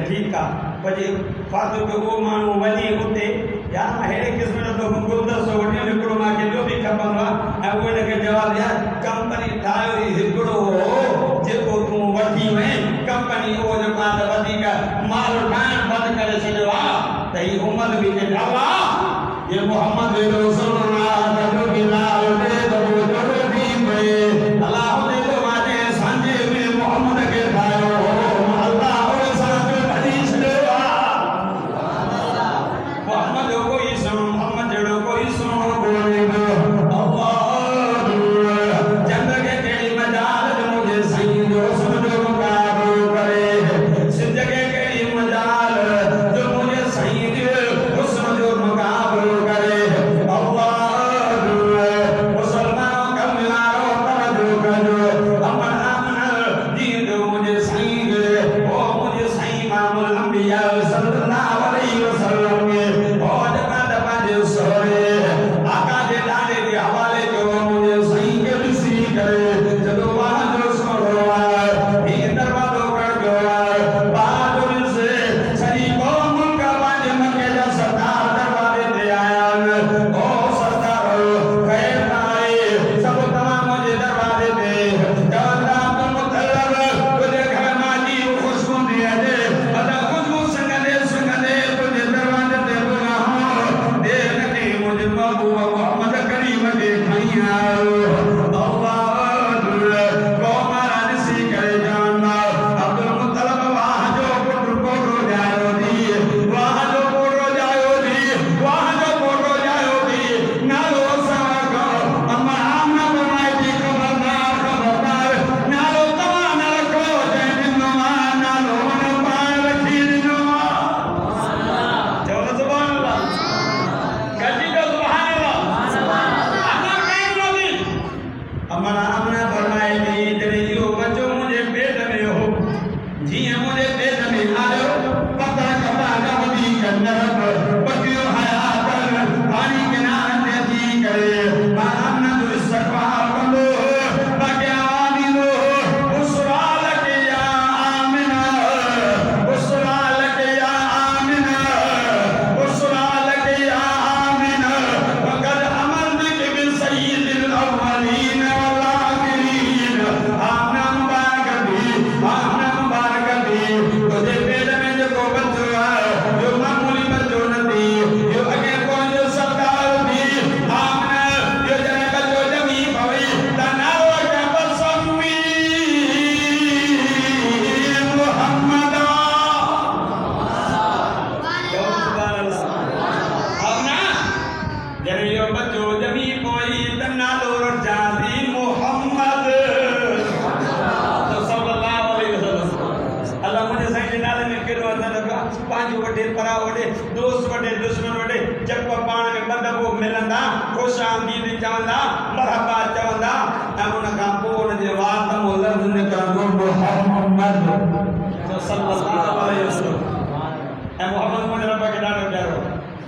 ठीक है पजे फादो के वो मानो वली होते या हेड़े किस्म जो गुलदस्तो वठी हिकड़ो मा के जो भी खपंदो है वो ने के जवाब यार कंपनी ठायो हिकड़ो जेको तू वठी वे कंपनी वो जो का वधी का माल ठाण बंद करे छडो आ त ही उमर भी के ढाला ये मोहम्मद रसूलुल्लाह जो की लाल दे तो जो भी पे अल्लाह ने तो माने सांझे में मोहम्मद के ठायो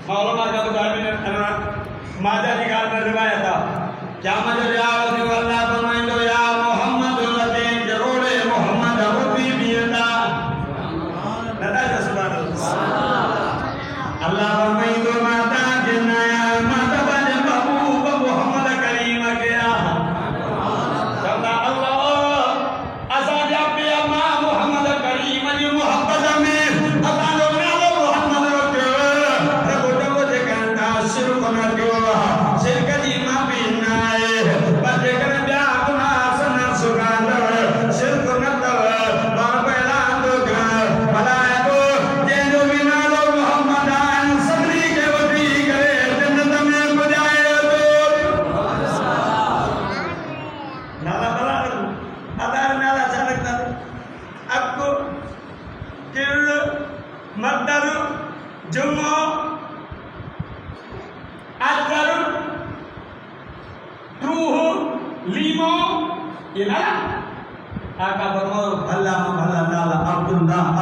मालूमा का बताने माझा निकाल में रिवायत था क्या मजे यार अल्लाह फरमाइंदो या मोहम्मद लते जरोड़े मोहम्मद अबुदी बियदा नदा सुभान अल्लाह फरमाइंदो माता जिन्नाया माता बने बाबू मोहम्मद करीम गया सल्ला अल्लाह असा जब भी अम्मा मोहम्मद करीम जी मोहब्बत में असा लोग ना मोहम्मद को रबो जब जे कंदा शुरू करना जो सिर कदी मा बिना है बजे कर ब्या गुना सना सुगांद सिर को न बार पहला तो भला को जे जो बिना लो मोहम्मद सबरी के वती करे जन्नत में बुझाए तो नाला बला अदार नाला चलता आपको किल मदर जुम्मो अजर ट्रूह लीमो ये नाला आका फरमाओ भला भला नाला अब्दुल्लाह